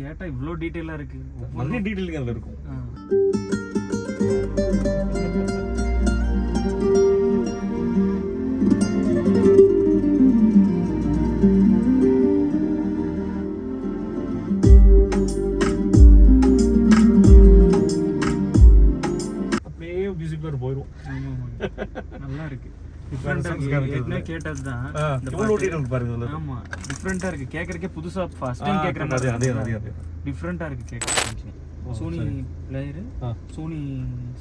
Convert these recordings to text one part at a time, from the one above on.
கேட்டா இவ்ளோ டீடைலா இருக்கு. நிறைய டீடைலிங் அதுல இருக்கும். அப்படியே மியூசிக்ல போயிடும். நல்லா இருக்கு. டிஃபரெண்டா கேட்டதுதான். இவ்வளவு டீடைல் பாருங்க இதுல. ஆமா, டிஃபரெண்டா இருக்கு. கேக்குறதுக்கே புதுசா ஃபர்ஸ்ட் டைம் கேக்குற மாதிரி. அதே டிஃபரெண்டா இருக்கு கேக்குறதுக்கு. Sony player, Sony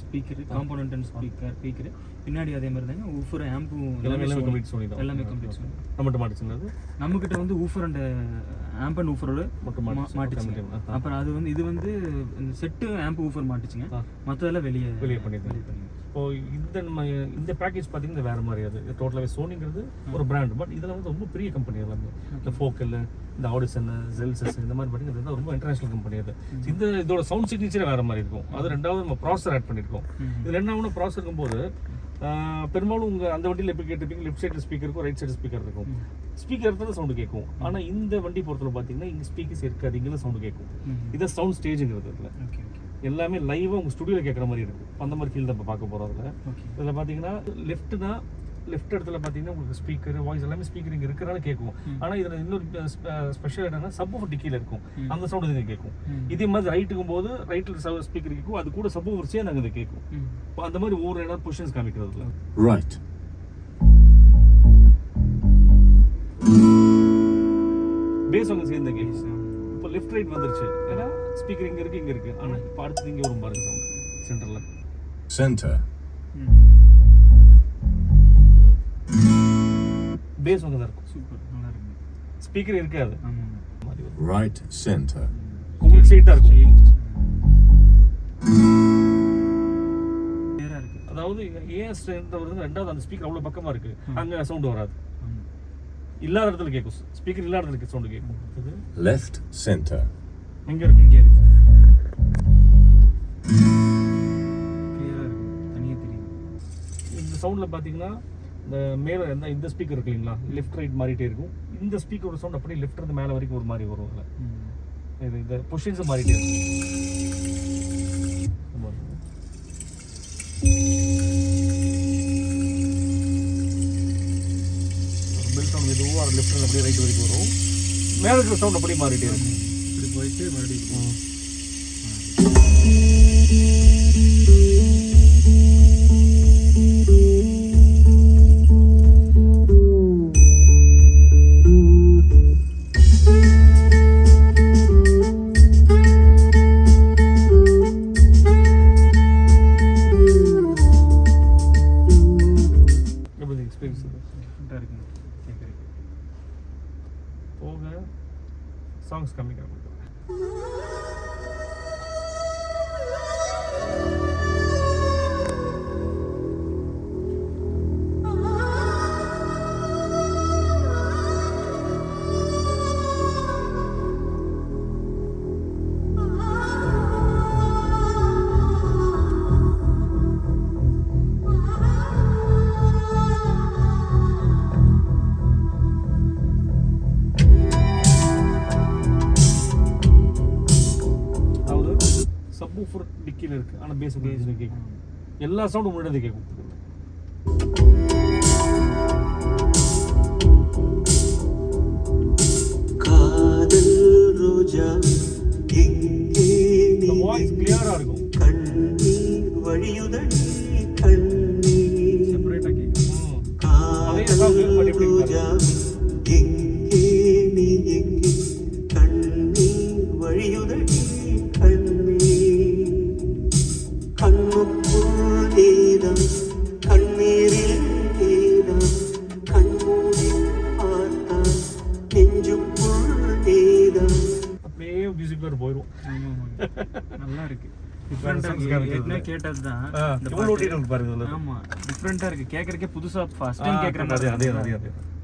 speaker, component and speaker பின்னாடி அதே மாதிரி தாங்க. ஊஃபர் ஆம்ப் எல்லாமே கம்ப்ளீட் சோனி தான். எல்லாமே கம்ப்ளீட் சோனி. நம்மட்ட மாட்டிச்சுனது. நம்மகிட்ட வந்து ஊஃபர் அண்ட் ஆம்ப் அண்ட் ஊஃபரோட மட்டும் மாட்டிச்சு. அப்புறம் அது வந்து இது வந்து இந்த செட் ஆம்ப் ஊஃபர் மாட்டிச்சுங்க. மத்ததெல்லாம் வெளியே பண்ணிருக்காங்க. இப்போ இந்த பேக்கேஜ் பார்த்தீங்கன்னா வேற மாதிரி. அது டோட்டலாகவே சோனிங்கிறது ஒரு பிராண்ட். பட் இதில் வந்து ரொம்ப பெரிய கம்பெனி எல்லாமே. இந்த ஃபோக்கல், இந்த ஆடிசன், ஜெல்சஸ் இந்த மாதிரி பார்த்தீங்கன்னா ரொம்ப இன்டர்நேஷனல் கம்பெனி. அது இதோட சவுண்ட் சிக்னேச்சர் வேற மாதிரி இருக்கும். அது ரெண்டாவது நம்ம ப்ராசர் ஆட் பண்ணியிருக்கோம். இது ரெண்டாவது ப்ராசர் இருக்கும்போது பெரும்பாலும் உங்கள் அந்த வண்டியில் எப்படி கேட்டிருப்பீங்க, லெஃப்ட் சைடு ஸ்பீக்கர் இருக்கும், ரைட் சைடு ஸ்பீக்கர் இருக்கும். ஸ்பீக்கர் இருக்கிறது சவுண்டு கேட்கும். ஆனால் இந்த வண்டி பொறுத்தவரை பார்த்தீங்கன்னா இங்கே ஸ்பீக்கர்ஸ் இருக்காது, இங்கெல்லாம் சவுண்டு கேட்கும். இதை சவுண்ட் ஸ்டேஜுங்கிறது இதில் எல்லாமே லைவாக உங்கள் ஸ்டுடியோவில் கேட்குற மாதிரி இருக்குது. அந்த மாதிரி ஃபீல் தான் இப்போ பார்க்க போகிறோம். இதில் பார்த்தீங்கன்னா லெஃப்ட் இடத்துல பார்த்தீங்கன்னா உங்களுக்கு ஸ்பீக்கர், வாய்ஸ் எல்லாமே ஸ்பீக்கர் இங்கே இருக்கிறனால கேட்கும். ஆனால் இதில் இன்னொரு ஸ்பெஷல் என்னன்னா சப்வூஃபர் டிக்கியில் இருக்கும். அந்த சவுண்ட் இது கேட்கும். இதே மாதிரி ரைட்டுக்கும் போது ரைட்டில் ஸ்பீக்கர் கேட்கும், அது கூட சப்வூஃபர் சேர்ந்து அங்கே கேட்கும். இப்போ அந்த மாதிரி ஒவ்வொரு இடம் பொசிஷன்ஸ் காமிக்கிறதுல ரைட். பேஸ் அங்கே சேர்ந்து கேட்கும். இப்போ லெஃப்ட் ரைட் வந்துருச்சு. ஏன்னா ஸ்பீக்கர் இங்கே இருக்கு. ஆனால் இப்போ அடுத்தது இங்கே வரும் பாருங்க சவுண்ட் சென்டரில். Center. பேஸ் அங்கே தான் இருக்கும். சூப்பர், நல்லா இருக்கு. ஸ்பீக்கர் இருக்காது. Right center. உங்களுக்கு ஸ்ட்ரைட்டா இருக்கும். அதாவது ஏன் ஸ்ட்ரென்த் வருது, ரெண்டாவது அந்த ஸ்பீக்கர் அவ்வளவு பக்கமா இருக்கு, அங்க சவுண்ட் வராது. இல்லாத இடத்துல கேட்கும். ஸ்பீக்கர் இல்லாத இடத்துல சவுண்ட் கேட்கும். Left center. இங்க இருக்கு. கிளியரா இருக்கு. தனியா தெரியும். இந்த சவுண்ட்ல பாத்தீங்கன்னா இந்த மேல இந்த ஸ்பீக்கர் இருக்கு இல்லைங்களா, லெஃப்ட் ரைட் மாறிட்டே இருக்கும். இந்த ஸ்பீக்கரோட சவுண்ட் அப்படியே லெஃப்ட் இருந்து மேல வரைக்கும் ஒரு மாதிரி வரும். இதுல இந்த பொசிஷன்ஸ் மாறிட்டே இருக்கும். பெல் சவுண்ட் மெதுவாக லெஃப்ட் இருந்து அப்படியே ரைட் வரைக்கும் வரும். மேல இருக்கிற சவுண்ட் அப்படியே மாறிட்டே இருக்கும். இப்படி போயிட்டு மறுபடியும் போக சாங்ஸ் கம்மி கம்மி. சப்வூஃபர் டிக்கில இருக்கு, ஆனா பேஸ் கேட்கும். எல்லா சவுண்டும் முன்னாடி கேட்கும். காதல் ரோஜா இந்த வாய்ஸ் கிளியரா இருக்கும். கண்ணீர் வழியுதடி கண்ணீர் செப்பரேட்டா கேட்கும். காதல் ரோஜா எங்கே நீ எங்கே கண்ணீர் வழியுதடி கண்ணுக்குள் நீதான் கண்ணீரில் நீதான் கண்மூடி பார்த்தால் நெஞ்சுக்குள் நீதான். அப்படியே மியூசிக்ல போயிடும். நல்லா இருக்கு. டிஃபரெண்டா கேட்டதுதான். இவ்வளவு டீடைல் பாருங்க இதுல. ஆமா, டிஃபரெண்டா இருக்கு. கேக்குறதுக்கே புதுசா ஃபர்ஸ்ட் டைம் கேக்குற மாதிரி. அதே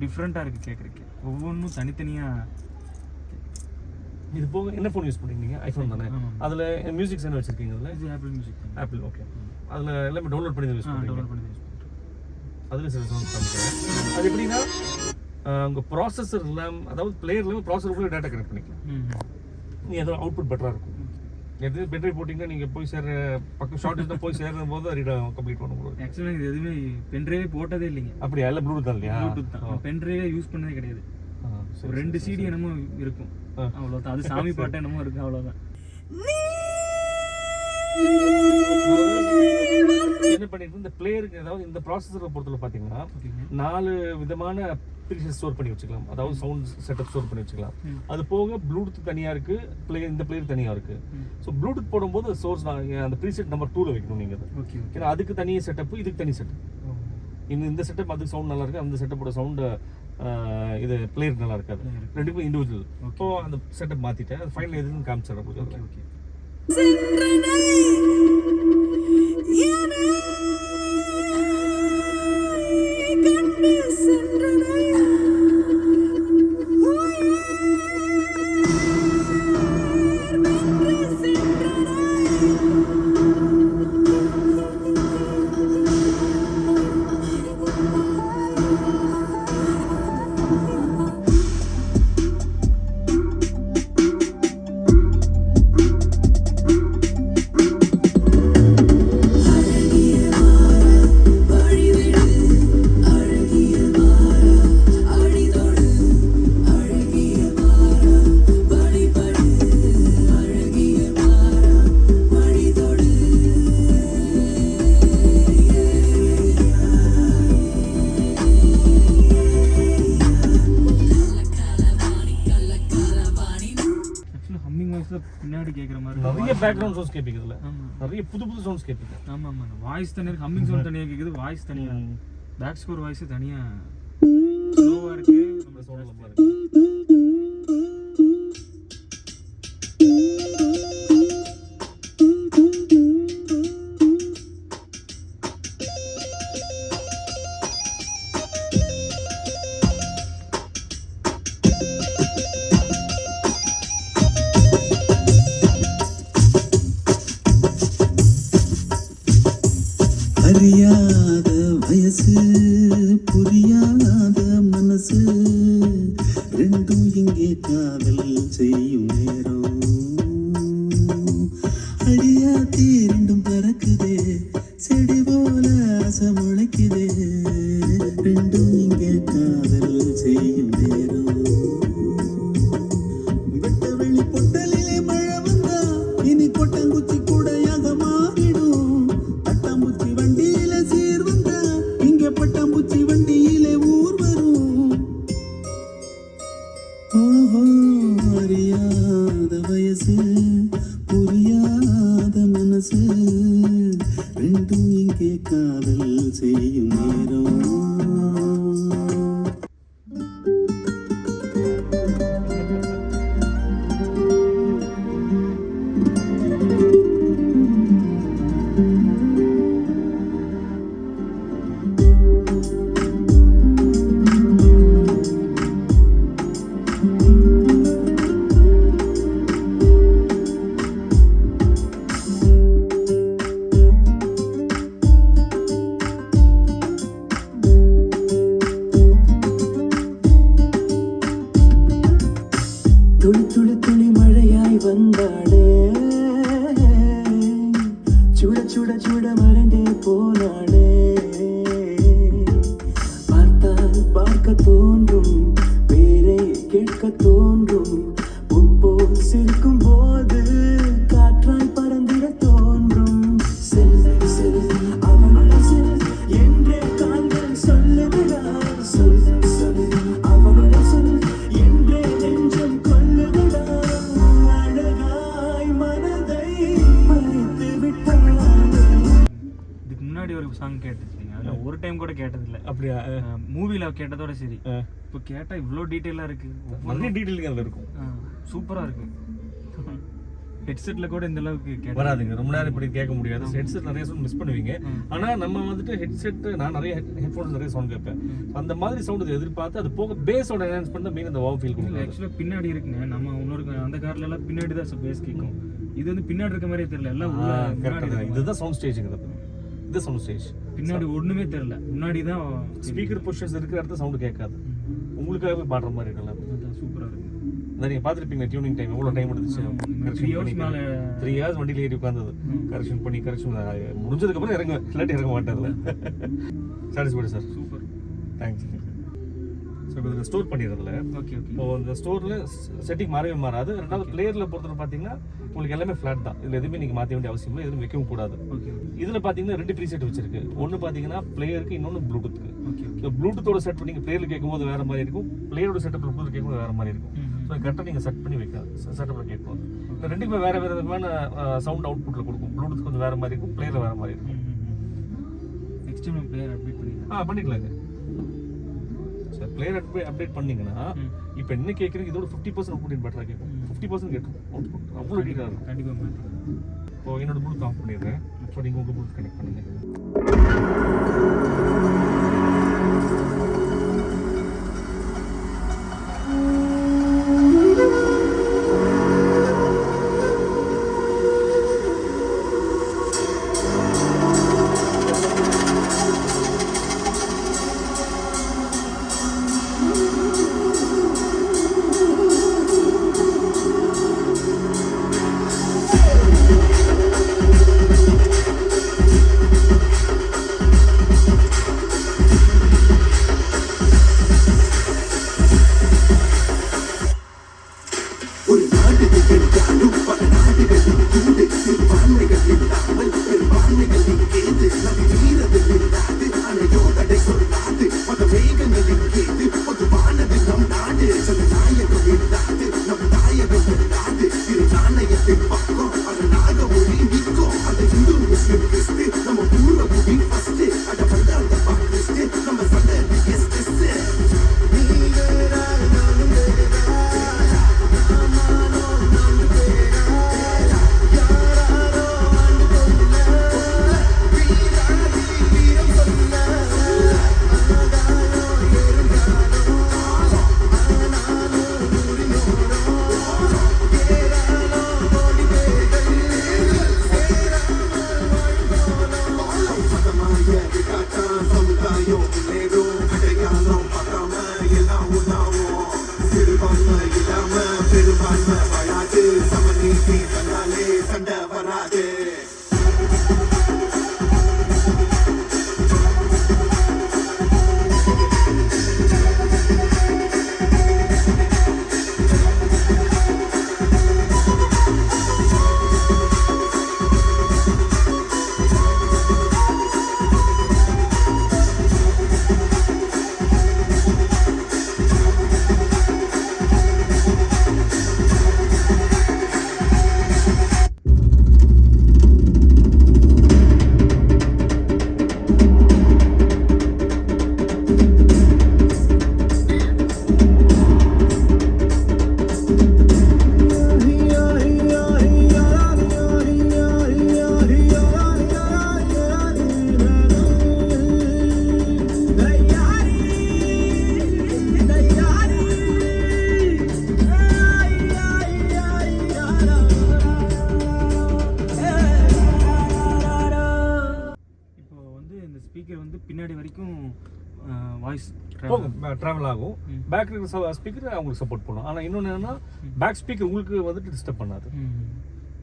டிஃபரெண்டா இருக்கு கேக்குறதுக்கு. ஒவ்வொன்றும் தனித்தனியா. இது போக என்ன ஃபோன் யூஸ் பண்ணுறீங்க? ஐஃபோன் தானே. அதில் மியூசிக்ஸ் என்ன வச்சிருக்கீங்க? அதில் இது ஆப்பிள் மியூசிக். Apple, okay. அதில் எல்லாமே டவுன்லோட் பண்ணி யூஸ் பண்ணுறீங்க. அதில் சில சவுண்ட் காமிக்கிறேன். அது எப்படின்னா உங்கள் ப்ராசஸர் எல்லாம், அதாவது பிளேயர்லேயும் ப்ராசஸருக்குள்ளே டேட்டா கனெக்ட் பண்ணிக்கலாம். நீ அதோட அவுட்புட் பெட்டராக இருக்கும். எது பெட்டரி போட்டிங்கன்னா நீங்கள் போய் சேர்ற பக்கம் ஷார்ட் போய் சேர்ற போது ரீட் கம்ப்ளீட் பண்ண முடியும். ஆக்சுவலாக இது எதுவுமே பென்ட்ரைவே போட்டதே இல்லைங்க. அப்படியா? எல்லாம் ப்ளூடூத் தான் இல்லையா? ப்ளூடூத் தான். பென்ட்ரைவே யூஸ் பண்ணதே கிடையாது. ஒரு 2 CD என்னமோ இருக்கும், அவ்வளோதான். அது சாமி பாட்டு என்னமோ இருக்கு, அவ்வளோதான். என்ன பண்ணிட்டு இந்த பிளேயருக்கு, அதாவது இந்த ப்ராசஸரை பொறுத்தவரை பார்த்தீங்கன்னா 4 விதமான ப்ரீசெட் ஸ்டோர் பண்ணி வச்சுக்கலாம். அதாவது சவுண்ட் செட்டப் ஸ்டோர் பண்ணி வச்சுக்கலாம். அது போக ப்ளூடூத் தனியாக இருக்குது, இந்த பிளேயர் தனியாக இருக்குது. ஸோ ப்ளூடூத் போடும்போது சோர்ஸ் அந்த ப்ரீசெட் நம்பர் 2ல வைக்கணும் நீங்கள். ஓகே. ஏன்னா அதுக்கு தனியாக செட்டப், இதுக்கு தனி செட்டப். இந்த செட்டப் அதுக்கு சவுண்ட் நல்லா இருக்குது, அந்த செட்டப்போட சவுண்டு இது பிளேயர் நல்லா இருக்காது. ரெண்டுக்கும் இண்டிவிஜுவல். ஸோ அந்த செட்டப் மாற்றிட்டேன். அது ஃபைனல் எதுன்னு காமிச்சிடறேன். Okay okay. பின்னாடி கேட்குற மாதிரி நிறைய பேக்ரவுண்ட் சவுண்ட்ஸ் கேட்பீங்க. இதில் நிறைய புது சவுண்ட்ஸ் கேட்பீங்க. ஆமாம் ஆமாம். வாய்ஸ் தனியாக, ஹம்மிங் சவுண்ட் தனியாக கேட்குது, வாய்ஸ் தனியாக, பேக் ஸ்கோர் வாய்ஸ் தனியாக ஸ்லோவாக இருக்குது, நம்ம சவுண்ட் நல்லா இருக்குது. அறியாத வயசு, புரியாத மனசு, ரெண்டும் இங்கே காதல் செய்யும் நேரம். அடியாத்தி ரெண்டும் பறக்குதே, செடி போல ஆசை முளைக்குதே, ரெண்டும் இங்கே காதல் செய்யும் நேரம். வெட்ட வெளி பொட்டலிலே மழை வந்தா இனி கொட்டங்குச்சி கூடையாக மாறிடும். பட்டாம்பூச்சி வண்டியில சீர் வந்தா இங்கே பட்டாம்பூச்சி வண்டியிலே ஊர் வரும். ஓஹோ, அறியாத வயசு, புரியாத மனசு, ரெண்டும் இங்கே காதல் செய்யும் நேரம். துளி துளி துளி மழையாய் வந்தாளே, சுட சுட சுட மறைந்தே போனாளே. பார்த்தால் பார்க்க தோன்றும், பேரை கேட்க தோன்றும், பூப்போல் சிரிக்கும் போது காற்றாய் பறந்திட தோன்றும். செல் செல் அவனுடைய செல் என்றே கால்கள் சொல்லுகிறா. சொல் சொல் அவனுடைய சொல் என்றே நெஞ்சம் கொல்லுகிறா. அழகாய் மனதை மறைத்து விட்டாளே. இதுக்கு முன்னாடி ஒரு சாங் கேட்டுருக்கீங்க, அதில் ஒரு டைம் கூட கேட்டதில்லை. அப்படியா? மூவியில் கேட்டதோட சரி, இப்போ கேட்டால் இவ்வளோ டீட்டெயிலாக இருக்குது, நிறைய டீட்டெயிலுங்க அதில் இருக்கும். சூப்பராக இருக்குது. ஹெட்செட்டில் கூட இந்த அளவுக்கு வராதுங்க. ரொம்ப நேரம் இப்படி கேட்க முடியாது. ஹெட்செட் நிறைய சவுண்ட் மிஸ் பண்ணுவீங்க. ஆனால் நம்ம வந்துட்டு ஹெட்செட், நான் நிறைய ஹெட்ஃபோன்ஸ் நிறைய சவுண்ட் கேட்பேன். அந்த மாதிரி சவுண்ட் எதிர்பார்த்து அது போக பேஸோட என்ஹான்ஸ் பண்ணி மெயின் அந்த வாவ் ஃபீல் கொடுக்கும். ஆக்சுவலாக பின்னாடி இருக்குங்க, நம்ம இன்னொரு அந்த கார்ல எல்லாம் பின்னாடி தான் பேஸ் கேட்கும். இது வந்து பின்னாடி இருக்க மாதிரியே தெரியல, எல்லாம் உள்ள. இதுதான் சவுண்ட் ஸ்டேஜுங்கிறது. இது சவுண்ட் ஸ்டேஜ். பின்னாடி ஒண்ணுமே தெரியல, முன்னாடி தான் ஸ்பீக்கர் பொசிஷன்ஸ் இருக்கிற இடத்துல சவுண்ட் கேட்காது. உங்களுக்காகவே பாடுற மாதிரி இருக்கலாம். சூப்பராக இருக்கு. அதான் நீங்கள் பார்த்துருப்பீங்க டியூனிங் டைம் எவ்வளோ டைம் எடுத்துச்சு 3 hours மேலே 3 hours வண்டியில் ஏறி உட்காந்தது கரெக்ஷன் பண்ணி முடிஞ்சதுக்கப்புறம் இறங்குவேன், இல்லாட்டி இறங்க மாட்டேன் அதில். Satisfied sir, super, thanks. So இப்போ இதில் ஸ்டோர் பண்ணிடுறதுல ஓகே ஓகே. இப்போ இந்த ஸ்டோரில் செட்டிங் மாறவே மாறாது. ரெண்டாவது பிளேயரில் பொறுத்தவரை பார்த்தீங்கன்னா உங்களுக்கு எல்லாமே ஃப்ளாட் தான். இதில் எதுவுமே நீங்கள் மாற்ற வேண்டிய அவசியம் இல்லை, எதுவும் வைக்கவும் கூடாது. ஓகே இதில் பார்த்தீங்கன்னா 2 ப்ரீசெட் வச்சிருக்கு. ஒன்று பார்த்தீங்கன்னா பிளேயருக்கு, இன்னொன்று ப்ளூடூத்துக்கு. ஓகே. ஸோ ப்ளூடூத்தோட செட் பண்ணி பிளேயரில் கேட்கும்போது வேறு மாதிரி இருக்கும், பிளேயரோட செட்டப் ப்ளூடூத் கேட்கும்போது வேறு மாதிரி இருக்கும். ஸோ கரெக்டாக நீங்கள் செட் பண்ணி வைக்கலாம், செட்டப்பில் கேட்கணும். இந்த ரெண்டுமே வேறு வேறு விதமான சவுண்ட் அவுட்புட்டில் கொடுக்கும். ப்ளூடூத் கொஞ்சம் வேறு மாதிரி இருக்கும், பிளேயரில் வேறு மாதிரி இருக்கும். நெக்ஸ்ட் டைம் பிளேயர் அப்டேட் பண்ணிக்கலாம். பண்ணிக்கலாங்க சார். பிளேயர் அப்டேட் பண்ணீங்கன்னா இப்போ என்ன கேட்குறீங்க, இதோட 50% அவுட்புட் பெட்டராக கேட்கும். 50% கேட்கும் அவுட்புட், அவ்வளோ டீட்டாக இருக்கும். கண்டிப்பாக மாற்றிக்கலாம். இப்போ என்னோட ப்ளூடூத் ஆஃப் பண்ணிடுறேன். இப்போ நீங்கள் உங்கள் ப்ளூடூத் கனெக்ட் பண்ணுங்க. ஒரு நாட்டுக்கு கெடுத்தாலும் பல நாடுகளின் கூடு சிறுபான்மைகள் இல்லாமல் பெரும்பான்மைகள் இங்கேது நபி வீரது இல்லாது அணையோ தடை சொல்லாது மத மேகங்களின் கேது பொதுவானது நம் நாடு ஜனநாயகம் இல்லாது நம் தாயகம் இல்லாது இரு நாணயத்தின் பக்கம் அதனாக ஒளி நிற்கும் அந்த இந்து முஸ்லிம் கிறிஸ்து நம்ம பூர்வ குடி ஃபர்ஸ்ட் அட வந்தால் தப்பா கிறிஸ்து நம்ம சந்ததி எஸ் எஸ் பெரும்பான்மை வராது சமநீதி தன்னாலே சண்டை வராது. ஸ்பீக்கர் வந்து பின்னாடி வரைக்கும் வாய்ஸ் போகும், ட்ராவல் ஆகும். பேக் இருக்கிற ஸ்பீக்கர் அவங்களுக்கு சப்போர்ட் பண்ணும். ஆனால் இன்னொன்று என்னன்னா பேக் ஸ்பீக்கர் உங்களுக்கு வந்துட்டு டிஸ்டர்ப் பண்ணாது.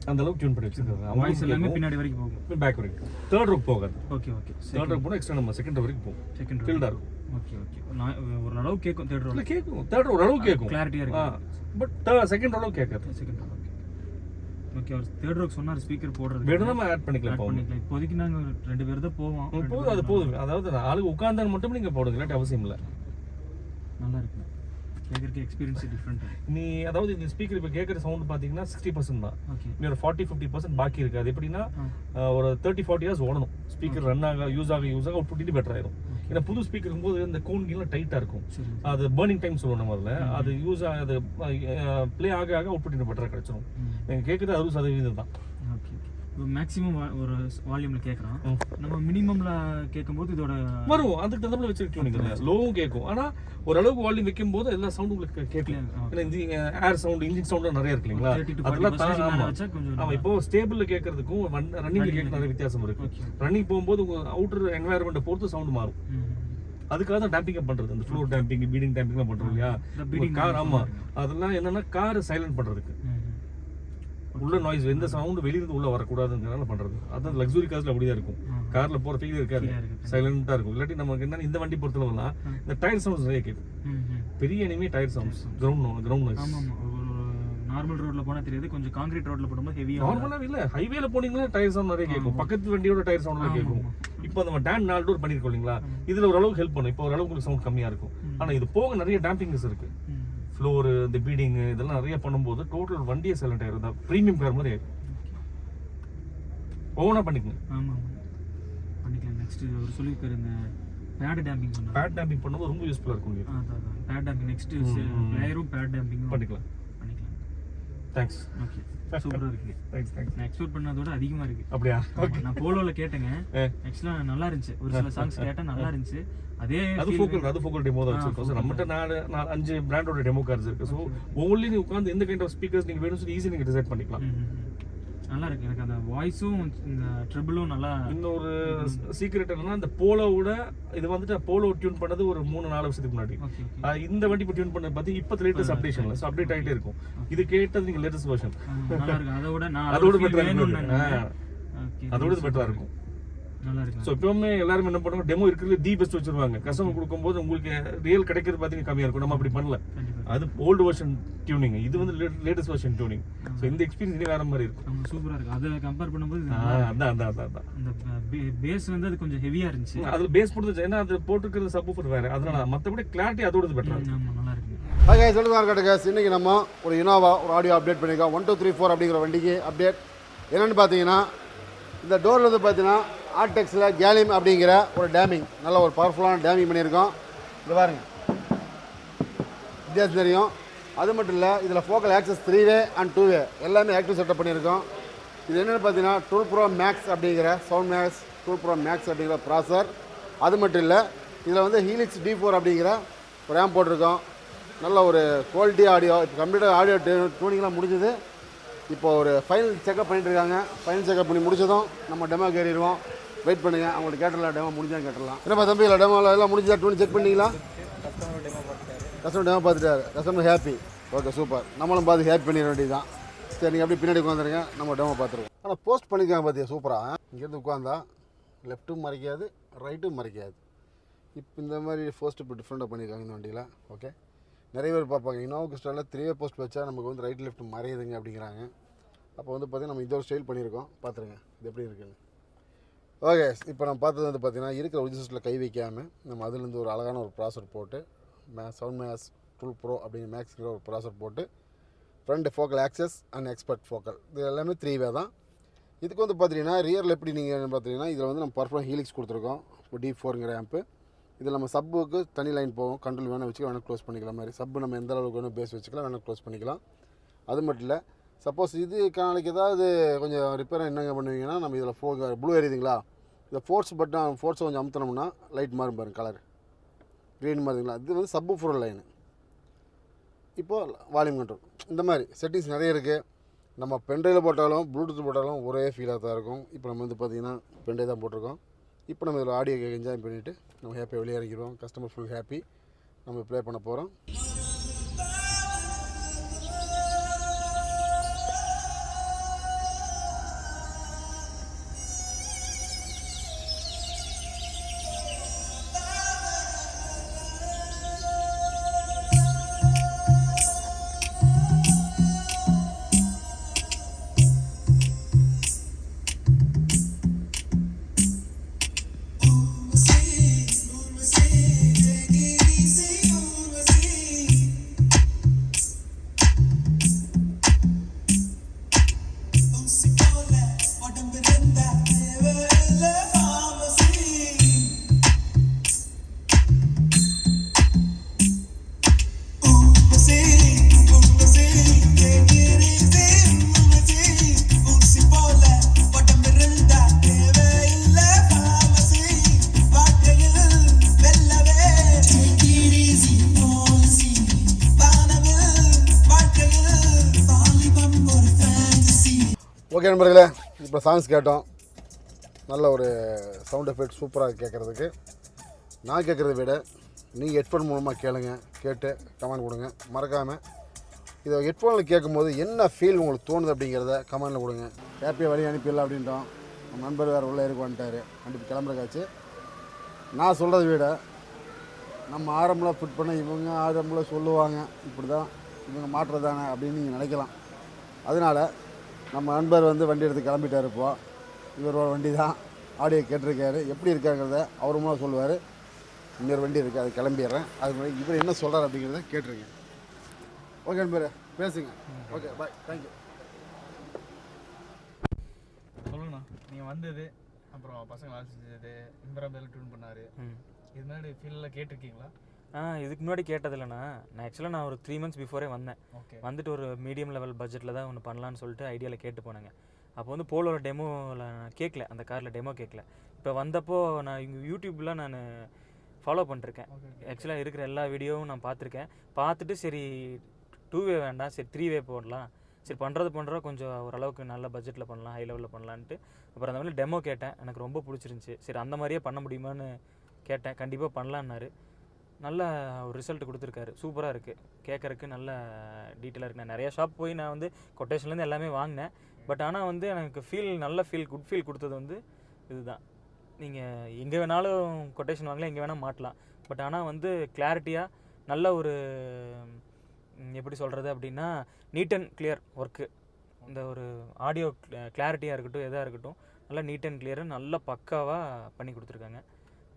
அந்த அளவுக்கு டியூன் பண்ணி வச்சிருக்காங்க. வாய்ஸ் எல்லாமே பின்னாடி வரைக்கும் போகும், பேக் வரைக்கும். தேர்ட் ரோக் போகாது. Okay okay. தேர்ட் ரோக் போனால் எக்ஸ்ட்ரா நம்ம செகண்ட் வரைக்கும் போகும். செகண்ட் ஃபீல்டாக இருக்கும். Okay okay. நான் ஒரு அளவு கேட்கும் தேர்ட் ரோல கேட்கும். தேர்ட் ரோக் அளவு கேட்கும், கிளாரிட்டியாக இருக்கும். பட் செகண்ட் அளவு கேட்காது. Second roll okay. அவர் தேர்ட் ரோக் சொன்னார் ஸ்பீக்கர் போடுறது வேணும் நம்ம ஆட் பண்ணிக்கலாம். இப்போதைக்கு நாங்கள் 2 பேர் தான் போவோம். போதும், அது போதும். அதாவது ஆளுக்கு உட்கார்ந்தா மட்டும் நீங்கள் போடுங்க, இல்லாட்டி அவசியம் இல்லை. நல்லா இருக்கு கேட்குறதுக்கு, எக்ஸ்பீரியன்ஸ் டிஃப்ரெண்ட். நீ அதாவது இந்த ஸ்பீக்கர் இப்போ கேட்குற சவுண்ட் பார்த்தீங்கன்னா 60% தான். ஓகே. இன்னொரு 40-50% பாக்கி இருக்குது. அது எப்படின்னா ஒரு 30-40 இயர்ஸ் ஓடணும். ஸ்பீக்கர் ரன் ஆக யூஸ் ஆக அவுட்புட் இன்னும் பெட்டர் ஆயிரும். ஏன்னா புது ஸ்பீக்கர் போது இந்த கோன்கெல்லாம் டைட்டாக இருக்கும். அது பர்னிங் டைம் சொல்லுவோம் நம்ம அதில். அது யூஸ் அது ப்ளே ஆக அவுட்புட் இன்னும் பெட்டராக கிடச்சிரும். நீங்கள் கேட்குறது 60% தான். ஓகே. இப்போ மேக்ஸிமம் ஒரு வால்யூமில் கேட்குறோம். நம்ம மினிமமில் கேட்கும்போது இதோட வரும். அதுக்கு தகுந்த வச்சிருக்கோம். நீங்கள் லோவும் கேட்கும். ஆனால் ஓரளவுக்கு வால்யூம் வைக்கும் போது எல்லா சவுண்டும் உங்களுக்கு கேட்கல. ஏன்னா ஏர் சவுண்ட், இன்ஜின் சவுண்ட் நிறைய இருக்கு இல்லைங்களா? அதெல்லாம் ஆமாம். இப்போ ஸ்டேபிளில் கேட்கறதுக்கும் ரன்னிங்கில் கேட்க நிறைய வித்தியாசம் இருக்கு. ரன்னிங் போகும்போது உங்கள் அவுட்டர் என்வாயர்மெண்ட்டை பொறுத்து சவுண்ட் மாறும். அதுக்காக தான் டேம்பிங் பண்ணுறது, அந்த ஃப்ளோர் டேம்பிங், பீடிங் டேம்பிங்லாம் பண்ணுறோம் இல்லையா கார். ஆமாம், அதெல்லாம் என்னன்னா கார் சைலண்ட் பண்ணுறதுக்கு, உள்ள நாய்ஸ் எந்த சவுண்டு வெளியிருந்து உள்ள வரக்கூடாதுங்கிறனால பண்ணுறது. அதான் லக்ஸுரி கார்ஸில் அப்படிதான் இருக்கும், காரில் போகிற ஃபீல் இருக்காது, சைலண்ட்டாக இருக்கும். இல்லாட்டி நமக்கு என்ன இந்த வண்டி பொறுத்தளவுலாம் இந்த டயர் சவுண்ட்ஸ் நிறைய கேட்கும். பெரிய எனிமே tyre sounds, ground noise. Normal ரோட்ல போனா தெரியாது, கொஞ்சம் கான்கிரீட் ரோட்ல போடும்போது ஹெவியா. நார்மலா இல்ல, ஹைவேல போனீங்கன்னா டயர் சவுண்ட் நிறைய கேட்கும், பக்கத்து வண்டியோட டயர் சவுண்ட்லாம் கேட்கும். இப்போ நம்ம டேன் 4 டோர் பண்ணிருக்கோம் இல்லைங்களா, இதுல ஓரளவுக்கு ஹெல்ப் பண்ணும். இப்போ ஓரளவுக்கு உங்களுக்கு சவுண்ட் கம்மியா இருக்கும். ஆனா இது போக நிறைய டேம்பிங்ஸ் இருக்கு, ஃப்ளோர், இந்த பீடிங் இதெல்லாம் நிறைய பண்ணும்போது டோட்டல் வண்டியே சைலண்ட் ஆயிரும். தான் பிரீமியம் கார் மாதிரி ஆயிரும். ஓவனா பண்ணிக்கங்க. ஆமா பண்ணிக்கலாம். நெக்ஸ்ட் ஒரு சொல்லிருக்காரு இந்த பேட் டேம்பிங் பண்ணா, பேட் டேம்பிங் பண்ணும்போது ரொம்ப யூஸ்ஃபுல்லா இருக்கும் உங்களுக்கு. அதான் பேட் டேம்பிங் நெக்ஸ்ட் பிளேயரும் பேட் டேம்பிங் பண்ணிக்கலாம். தேங்க்ஸ். ஓகே, சூப்பரா இருக்கு. தேங்க்ஸ். நான் எக்ஸ்பெக்ட் பண்ணதோட அதிகமா இருக்கு. அப்படியா? ஓகே, நான் போலோல கேட்டேங்க, ஆக்சுவலா நல்லா இருந்துச்சு. ஒரு சில சாங்ஸ் கேட்டா நல்லா இருந்துச்சு. அதே அது ஃபோக்கல் டெமோ தான் வச்சிருக்கோம். ஸோ நம்மகிட்ட 4-5 பிராண்டோட டெமோ கார்ஸ் இருக்கு. ஸோ ஒவ்வொன்றிலும் நீ உட்காந்து எந்த கைண்ட் ஆஃப் ஸ்பீக்கர்ஸ் நீங்க வேணும்னு சொல்லி ஈஸியாக நீங்க டிசைட் பண்ணிக்கலாம். நல்லா இருக்கு. எனக்கு அந்த வாய்ஸும் இந்த ட்ரிபிளும் நல்லா. இன்னொரு சீக்ரெட் என்னன்னா, இந்த போலோவோட இது வந்துட்டு போலோ டியூன் பண்ணது ஒரு 3-4 வருஷத்துக்கு முன்னாடி. இந்த வண்டி இப்போ டியூன் பண்ண பார்த்து இப்போ லேட்டஸ்ட் அப்டேஷன்ல ஸோ அப்டேட் ஆகிட்டே இருக்கும். இது கேட்டது நீங்க லேட்டஸ்ட் வெர்ஷன், நல்லா இருக்கு. அதோட பெட்டரா இருக்கும். அதோட பெட்டரா இருக்கும். நல்லா இருக்கு. ஸோ எப்பவுமே எல்லாரும் என்ன பண்ணுவாங்க, டெமோ இருக்கிறது தி பெஸ்ட் வச்சிருவாங்க. கஸ்டமர் கொடுக்கும்போது உங்களுக்கு ரியல் கிடைக்கிறது பார்த்தீங்கன்னா கம்மியா இருக்கும். நம்ம அப்படி பண்ணல, அது ஓல்டு வெர்ஷன் டியூனிங், இது வந்து லேட்டஸ்ட் வெர்ஷன் டியூனிங். ஸோ இந்த எக்ஸ்பீரியன்ஸ் வேற மாதிரி இருக்கும். சூப்பரா இருக்கு. அதை கம்பேர் பண்ணும்போது அதான் அந்த பேஸ் வந்து அது கொஞ்சம் ஹெவியா இருந்துச்சு. அதுல பேஸ் போட்டு ஏன்னா அது போட்டுக்கிறது சப்வூஃபர் வேற, அதனால மற்றபடி கிளாரிட்டி அதோட பெட்டரா இருக்கு. ஆமா, நல்லா இருக்கு. ஓகே, சொல்லுங்க கேட்டுங்க. இன்னைக்கு நம்ம ஒரு இனோவா ஒரு ஆடியோ அப்டேட் பண்ணியிருக்கோம். 1234 அப்படிங்கிற வண்டிக்கு அப்டேட் என்னென்னு பார்த்தீங்கன்னா, இந்த டோரில் வந்து பார்த்தீங்கன்னா ஆர்டெக்ஸில் கேலியம் அப்படிங்கிற ஒரு டேமிங், நல்ல ஒரு பவர்ஃபுல்லான டேமிங் பண்ணியிருக்கோம். இது பாருங்க, வித்தியாசம் தெரியும். அது மட்டும் இல்லை, இதில் ஃபோக்கல் ஆக்சஸ் 3-வே அண்ட் 2-வே எல்லாமே ஆக்டிவ் செட்டப் பண்ணியிருக்கோம். இது என்னென்னு பார்த்தீங்கன்னா 12 Pro Max அப்படிங்கிற சவுண்ட் மேக்ஸ் 12 Pro Max அப்படிங்கிற ப்ராசர். அது மட்டும் இல்லை, இதில் வந்து ஹீலிக்ஸ் D4 அப்படிங்கிற ஒரு ஆம்ப் போட்டிருக்கோம். நல்ல ஒரு குவாலிட்டி ஆடியோ. இப்போ கம்ப்ளீட்டாக ஆடியோ டூனிங்லாம் முடிஞ்சது. இப்போ ஒரு ஃபைனல் செக்அப் பண்ணிட்டு இருக்காங்க. ஃபைனல் செக்அப் பண்ணி முடிச்சதும் நம்ம டெமோ ஏறிடுவோம். வெயிட் பண்ணுங்கள், அவங்களுக்கு கேட்டலாம், டெமோ முடிஞ்சா கேட்டலாம். என்னப்பா தம்பி, இல்லை டெமோவில் எல்லாம் முடிஞ்சா டூனி செக் பண்ணிங்களா? கஸ்டமர் டெமோ பார்த்துட்டாரு, கஸ்டமர் ஹாப்பி. Okay, super. நம்மளும் பார்த்து ஹாப்பி பண்ணிட வேண்டியது தான். சரி, நீங்கள் அப்படியே பின்னாடி உட்காந்துருங்க, நம்ம டெமோ பார்த்துருவோம். ஆனால் போஸ்ட் பண்ணிக்காங்க பார்த்தியா, சூப்பராக. இங்கேருந்து உட்காந்தா லெஃப்ட்டும் மறைக்காது, ரைட்டும் மறைக்காது. இப்போ இந்த மாதிரி போஸ்ட் இப்போ டிஃப்ரெண்ட்டாக பண்ணியிருக்காங்க இந்த வண்டியில். ஓகே, நிறைய பேர் பார்ப்பாங்க இனோவா ஸ்டைலில் 3-வே போஸ்ட் வச்சா நமக்கு வந்து ரைட் லெஃப்ட் மறையுதுங்க அப்படிங்கிறாங்க. அப்போ வந்து பார்த்திங்கன்னா நம்ம இதோட ஸ்டைல் பண்ணியிருக்கோம், பார்த்துருங்க இது எப்படி இருக்குன்னு. ஓகே, இப்போ நம்ம பார்த்தது வந்து பார்த்திங்கன்னா இருக்கிற ஒரிஜினல் கை வைக்காமல் நம்ம அதுலேருந்து ஒரு அழகான ஒரு ப்ராசர் போட்டு சவுண்ட் மேக்ஸ் 12 Pro அப்படிங்கிற மேக்ஸுங்கிற ஒரு ப்ராசர் போட்டு front focal access and expert focal இது எல்லாமே 3-வே தான். இதுக்கு வந்து பார்த்தீங்கன்னா ரியரில் எப்படி நீங்கள் பார்த்தீங்கன்னா இதில் வந்து நம்ம பர்ஃபெக்ட் ஹீலிக்ஸ் கொடுத்துருக்கோம். இப்போ D4ங்கிற ஆம்ப்பு. இதில் நம்ம சப்புக்கு தனி லைன் போகும், கண்ட்ரோல் வேணால் வச்சுக்கலாம், வேணால் க்ளோஸ் பண்ணிக்கலாம். மாதிரி சப்பு நம்ம எந்த அளவுக்கு வேணும் பேஸ் வச்சுக்கலாம், வேணால் க்ளோஸ் பண்ணிக்கலாம். அது மட்டும் இல்லை, சப்போஸ் இது நாளைக்கு ஏதாவது கொஞ்சம் ரிப்பேராக என்னங்க பண்ணுவீங்கன்னா, நம்ம இதில் ப்ளூ எரியுதுங்களா, இந்த ஃபோர்ஸை கொஞ்சம் அமுத்தினோம்னா லைட் மாறும் பாருங்க, கலர் க்ரீன் மாறுதுங்களா. இது வந்து சப்பு ஃபுல் லைனு. இப்போது வால்யூம் கண்ட்ரோல், இந்த மாதிரி செட்டிங்ஸ் நிறைய இருக்குது. நம்ம பென்ட்ரைவில் போட்டாலும் ப்ளூடூத் போட்டாலும் ஒரே ஃபீலாக தான் இருக்கும். இப்போ நம்ம வந்து பார்த்திங்கன்னா பென்ட்ரைவ் தான் போட்டிருக்கோம். இப்போ நம்ம இதில் ஆடியோ கேட்க என்ஜாய் பண்ணிவிட்டு நம்ம ஹாப்பியாக வெளியே இறங்கிடுவோம். Customer full happy. நம்ம ப்ளே பண்ண போகிறோம். ஓகே நண்பர்களே, இப்போ சாங்ஸ் கேட்டோம். நல்ல ஒரு சவுண்ட் எஃபெக்ட் சூப்பராக கேட்குறதுக்கு. நான் கேட்குறத விட நீங்கள் ஹெட்ஃபோன் மூலமாக கேளுங்க, கேட்டு கமெண்ட் கொடுங்க. மறக்காமல் இதை ஹெட்ஃபோனில் கேட்கும்போது என்ன ஃபீல் உங்களுக்கு தோணுது அப்படிங்கிறத கமெண்டில் கொடுங்க. ஹேப்பியாக வழி அனுப்பிடலாம் அப்படின்ட்டோம். நம்ம நண்பர் வேறு உள்ளே இருக்கு வந்துட்டார், கண்டிப்பாக கிளம்புறக்காச்சு. நான் சொல்கிறத விட நம்ம ஆரம்பத்தில் ஃபிட் பண்ண இவங்க ஆரம்பத்தில் சொல்லுவாங்க இப்படி தான் இவங்க மாற்றுறதானே அப்படின்னு நீங்கள் நினைக்கலாம். அதனால் நம்ம நண்பர் வந்து வண்டி எடுத்து கிளம்பிட்டார். இப்போ இவரோட வண்டி தான் ஆடியோ கேட்டிருக்காரு, எப்படி இருக்காங்கிறத அவர் மூலம் சொல்லுவார். இன்னொரு வண்டி இருக்குது, அது கிளம்பிடுறேன். அது மாதிரி இவர் என்ன சொல்கிறார் அப்படிங்கிறத கேட்டிருக்கேன். ஓகே நண்பர், பேசுங்க. ஓகே, பாய், தேங்க்யூ. சொல்லுங்கண்ணா, நீங்கள் வந்தது அப்புறம் பசங்க வேலை செஞ்சது இம்பராம்பேரில் டியூன் பண்ணார், இது மாதிரி ஃபீல்டில் கேட்டிருக்கீங்களா? இதுக்கு முன்னாடி கேட்டதில்லைண்ணா. நான் ஆக்சுவலாக நான் ஒரு 3 months பிஃபோரே வந்தேன். ஓகே. வந்துட்டு ஒரு மீடியம் லெவல் பட்ஜெட்டில் தான் ஒன்று பண்ணலான்னு சொல்லிட்டு ஐடியாவில் கேட்டு போனேங்க. அப்போ வந்து போலோவில் டெமோவில் நான் கேட்கல, அந்த காரில் டெமோ கேட்கல. இப்போ வந்தப்போ நான் இங்கே யூடியூப்லாம் நான் ஃபாலோ பண்ணிருக்கேன். ஆக்சுவலாக இருக்கிற எல்லா வீடியோவும் நான் பார்த்துருக்கேன். பார்த்துட்டு சரி 2-வே வேண்டாம், சரி 3-வே போடலாம், சரி பண்ணுறது கொஞ்சம் ஓரளவுக்கு நல்ல பட்ஜெட்டில் பண்ணலாம், ஹை லெவலில் பண்ணலான்ட்டு அப்புறம் அந்த மாதிரி டெமோ கேட்டேன். எனக்கு ரொம்ப பிடிச்சிருந்துச்சி. சரி அந்த மாதிரியே பண்ண முடியுமான்னு கேட்டேன். கண்டிப்பாக பண்ணலான்னாரு. நல்ல ஒரு ரிசல்ட் கொடுத்துருக்காரு. சூப்பராக இருக்குது, கேட்குறக்கு நல்ல டீட்டெயிலாக இருக்குது. நான் நிறையா ஷாப் போய் நான் வந்து கொட்டேஷன்லேருந்து எல்லாமே வாங்கினேன். பட் ஆனால் வந்து எனக்கு நல்ல குட் ஃபீல் கொடுத்தது வந்து இதுதான். நீங்கள் எங்கே வேணாலும் கொட்டேஷன் வாங்கலாம், எங்கே வேணால் மாட்டலாம். பட் ஆனால் வந்து கிளாரிட்டியாக நல்ல ஒரு எப்படி சொல்கிறது அப்படின்னா நீட் அண்ட் கிளியர் ஒர்க்கு. இந்த ஒரு ஆடியோ கிளாரிட்டியாக இருக்கட்டும், எதாக இருக்கட்டும், நல்லா நீட் அண்ட் கிளியராக நல்லா பக்காவாக பண்ணி கொடுத்துருக்காங்க.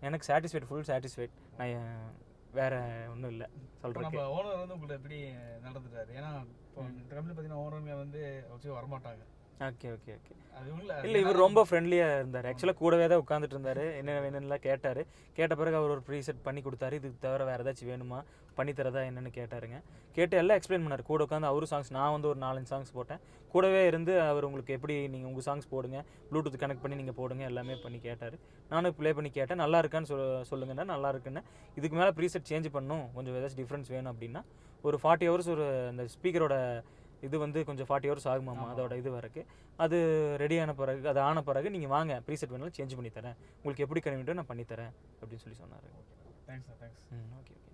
எனக்கு ஃபுல் சாட்டிஸ்ஃபைட். நான் வேறு ஒன்றும் இல்லை சொல்கிறேன். நம்ம ஓனர் வந்து உங்களுக்கு எப்படி நடந்துட்டாரு? ஏன்னா இப்போ இந்த கம்பெனி பார்த்தீங்கன்னா ஓனருங்க வந்து வச்சு வரமாட்டாங்க. Okay okay okay. அது இல்லை, இவர் ரொம்ப ஃப்ரெண்ட்லியாக இருந்தார். ஆக்சுவலாக கூடவே தான் உட்காந்துட்டு இருந்தார். என்ன வேணும்லாம் கேட்டார். கேட்ட பிறகு அவர் ஒரு ப்ரீசெட் பண்ணி கொடுத்தாரு. இதுக்கு தவிர வேறு ஏதாச்சும் வேணுமா, பண்ணித்தரதா என்னென்னு கேட்டாருங்க. கேட்டு எல்லாம் எக்ஸ்பிளைன் பண்ணார். கூட உட்காந்து அவரும் சாங்ஸ், நான் வந்து ஒரு 4-5 சாங்ஸ் போட்டேன். கூடவே இருந்து அவர் உங்களுக்கு எப்படி நீங்கள் உங்கள் சாங்ஸ் போடுங்க, ப்ளூடூத் கனெக்ட் பண்ணி நீங்கள் போடுங்க, எல்லாமே பண்ணி கேட்டார். நானும் ப்ளே பண்ணி கேட்டேன். நல்லா இருக்கான்னு சொல்லுங்கன்னா நல்லா இருக்குன்னு. இதுக்கு மேலே ப்ரீசெட் சேஞ்ச் பண்ணணும், கொஞ்சம் ஏதாச்சும் டிஃப்ரென்ஸ் வேணும் அப்படின்னா ஒரு 40 hours ஒரு அந்த ஸ்பீக்கரோட இது வந்து கொஞ்சம் 40 hours ஆகுமாம்மா அதோட இது வரைக்கும். அது ரெடியான பிறகு, அது ஆன பிறகு நீங்கள் வாங்க, ப்ரீசெட் வேணாலும் சேஞ்ச் பண்ணி தரேன், உங்களுக்கு எப்படி கன்வீனியன்ட்டோ நான் பண்ணித்தரேன் அப்படின்னு சொன்னார். Thanks sir, thanks. Okay okay.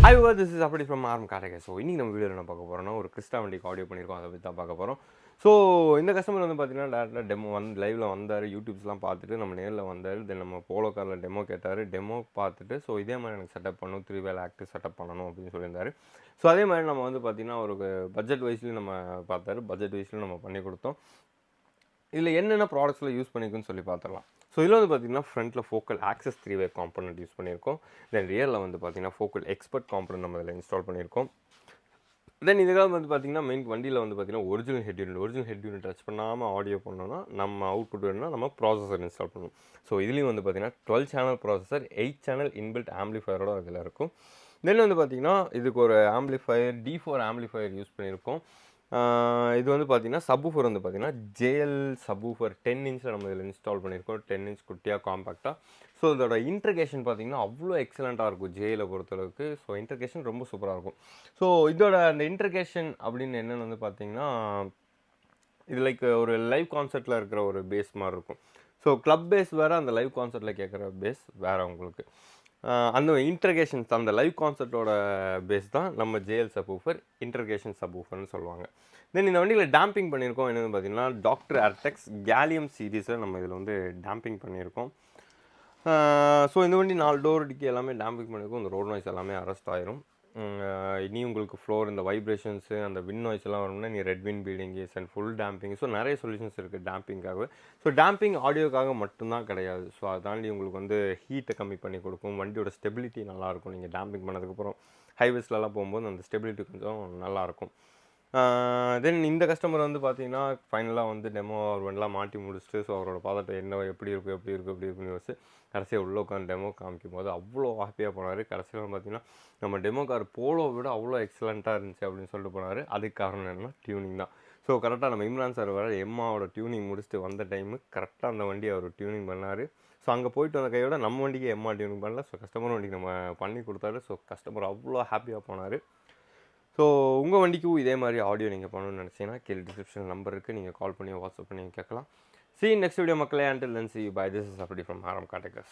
Hi viewers, this is அப்படி ஃப்ரம் ஆரம் கார்டேகா. ஸோ இன்றைக்கி நம்ம வீடியோவில் என்ன பார்க்க போகிறோம்னா ஒரு கிறிஸ்டா வண்டிக்கு ஆடியோ பண்ணியிருக்கோம், அதை பற்றி தான் பார்க்க போகிறோம். ஸோ இந்த கஸ்டமர் வந்து பார்த்தீங்கன்னா டேரெக்டாக டெமோ வந்து லைவில் வந்தார், யூடியூப்ஸ்லாம் பார்த்துட்டு நம்ம நேரில் வந்தார். தென் நம்ம போலோ காரில் டெமோ கேட்டார். டெமோ பார்த்துட்டு ஸோ இதே மாதிரி எனக்கு செட்டப் பண்ணணும், 3-wheel ஆக்டிவ் செட்டப் பண்ணணும் அப்படின்னு சொல்லியிருந்தார். ஸோ அதே மாதிரி நம்ம வந்து பார்த்திங்கன்னா ஒரு பட்ஜெட் வைஸ்லேயும் நம்ம பார்த்தாரு, பட்ஜெட் வைஸ்லையும் நம்ம பண்ணி கொடுத்தோம். இதில் என்னென்ன ப்ராடக்ட்ஸில் யூஸ் பண்ணிக்குன்னு சொல்லி பார்த்துடலாம். ஸோ இதில் வந்து பார்த்திங்கன்னா ஃப்ரண்ட்டில் focal access 3-way component use பண்ணியிருக்கோம். தென் ரியரில் வந்து பார்த்திங்கன்னா ஃபோக்கல் எக்ஸ்பர்ட் காம்பனண்ட் நம்ம இதில் இன்ஸ்டால் பண்ணியிருக்கோம். தென் இதுக்காக வந்து பார்த்திங்கன்னா மெயின் வண்டியில் வந்து பார்த்திங்கன்னா ஒரிஜினல் ஹெட் யூனிட் டச் பண்ணாமல் ஆடியோ பண்ணோன்னா நம்ம அவுட்புட் வேணும்னா நம்ம ப்ராசஸர் இன்ஸ்டால் பண்ணணும். ஸோ இதுலேயும் வந்து பார்த்திங்கன்னா 12 channel ப்ராசஸர், 8 channel இன்பில்ட் ஆம்பிளிஃபயரோட இதில் இருக்கும். தென் வந்து பார்த்திங்கன்னா இதுக்கு ஒரு ஆம்பிளிஃபயர் D4 ஆம்பிளிஃபயர் யூஸ் பண்ணியிருக்கோம். இது வந்து பார்த்திங்கன்னா சப்வூஃபர் வந்து பார்த்திங்கன்னா JL சப்வூஃபர் 10 inch நம்ம இதில் இன்ஸ்டால் பண்ணியிருக்கோம். 10 inch குட்டியாக காம்பேக்டாக. ஸோ இதோட இன்டர்கேஷன் பார்த்திங்கன்னா அவ்வளோ எக்ஸலண்ட்டாக இருக்கும் ஜேயில் பொறுத்தளவுக்கு. ஸோ இன்டர்கேஷன் ரொம்ப சூப்பராக இருக்கும். ஸோ இதோட அந்த இன்டர்கேஷன் அப்படின்னு என்னென்னு வந்து பார்த்திங்கன்னா இது லைக் ஒரு லைவ் கான்சர்ட்டில் இருக்கிற ஒரு பேஸ் மாதிரி இருக்கும். ஸோ கிளப் பேஸ் வேறு, அந்த லைவ் கான்சர்ட்டில் கேட்குற பேஸ் வேறு உங்களுக்கு. அந்த இன்டர்கேஷன்ஸ், அந்த லைவ் கான்சர்ட்டோட பேஸ் தான் நம்ம JL சப்வூஃபர், இன்டர்கேஷன் சப்வூஃபர்னு சொல்லுவாங்க. தென் இந்த வண்டியில் டேம்பிங் பண்ணியிருக்கோம். என்னென்னு பார்த்தீங்கன்னா டாக்டர் ஏர்டெக்ஸ் கேலியம் சீரீஸில் நம்ம இதில் வந்து டேம்பிங் பண்ணியிருக்கோம். ஸோ இந்த வண்டி 4 டோர் டிக்கி எல்லாமே டேம்பிங் பண்ணியிருக்கோம். இந்த ரோட் நாய்ஸ் எல்லாமே அரெஸ்ட் ஆயிரும். இனி உங்களுக்கு ஃப்ளோர் இந்த வைப்ரேஷன்ஸு அந்த வின் நாய்ஸ் எல்லாம் வரணும்னா நீ red win beadings and full damping. So நிறைய சொல்யூஷன்ஸ் இருக்குது டேம்பிங்காகவே. ஸோ டேம்பிங் ஆடியோக்காக மட்டும்தான் கிடையாது. ஸோ அதை தாண்டி உங்களுக்கு வந்து ஹீட்டை கம்மி பண்ணி கொடுக்கும், வண்டியோட ஸ்டெபிலிட்டி நல்லாயிருக்கும். நீங்கள் டேம்பிங் பண்ணதுக்கப்புறம் ஹைவேஸ்லலாம் போகும்போது அந்த ஸ்டெபிலிட்டி கொஞ்சம் நல்லாயிருக்கும். தென் இந்த கஸ்டமர் வந்து பார்த்தீங்கன்னா ஃபைனலாக வந்து டெமோ அவர் வண்டிலாம் மாட்டி முடிச்சுட்டு ஸோ அவரோட பாதத்தை என்ன எப்படி இருக்குன்னு யோசிச்சு கடைசியாக உள்ளே உட்காந்து டெமோ காமிக்கும் போது அவ்வளோ ஹாப்பியாக போனார். கடைசியில் பார்த்தீங்கன்னா நம்ம டெமோ கார் போலோ விட அவ்வளோ எக்ஸலண்ட்டாக இருந்துச்சு அப்படின்னு சொல்லிட்டு போனார். அதுக்கு காரணம் என்னென்னா டியூனிங் தான். ஸோ கரெக்டாக நம்ம இம்ரான் சார் வர எம்மாவோட டியூனிங் முடிச்சுட்டு வந்த டைமு கரெக்டாக அந்த வண்டியை அவர் டியூனிங் பண்ணார். ஸோ அங்கே போயிட்டு வந்த கையோட நம்ம வண்டிக்கு எம்மா டியூனிங் பண்ணல. ஸோ கஸ்டமர் வண்டிக்கு நம்ம பண்ணி கொடுத்தாரு. ஸோ கஸ்டமர் அவ்வளோ ஹாப்பியாக போனார். ஸோ உங்கள் வண்டிக்கும் இதே மாதிரி ஆடியோ நீங்கள் பண்ணணும்னு நினச்சிங்கன்னா கீழே டிஸ்கிரிப்ஷன் நம்பர் இருக்குது, நீங்கள் கால் பண்ணி வாட்ஸ்அப் பண்ணி கேட்கலாம். See you next video மக்களே. Until then, see you. Bye. This is Apadi from Aram Kartekas.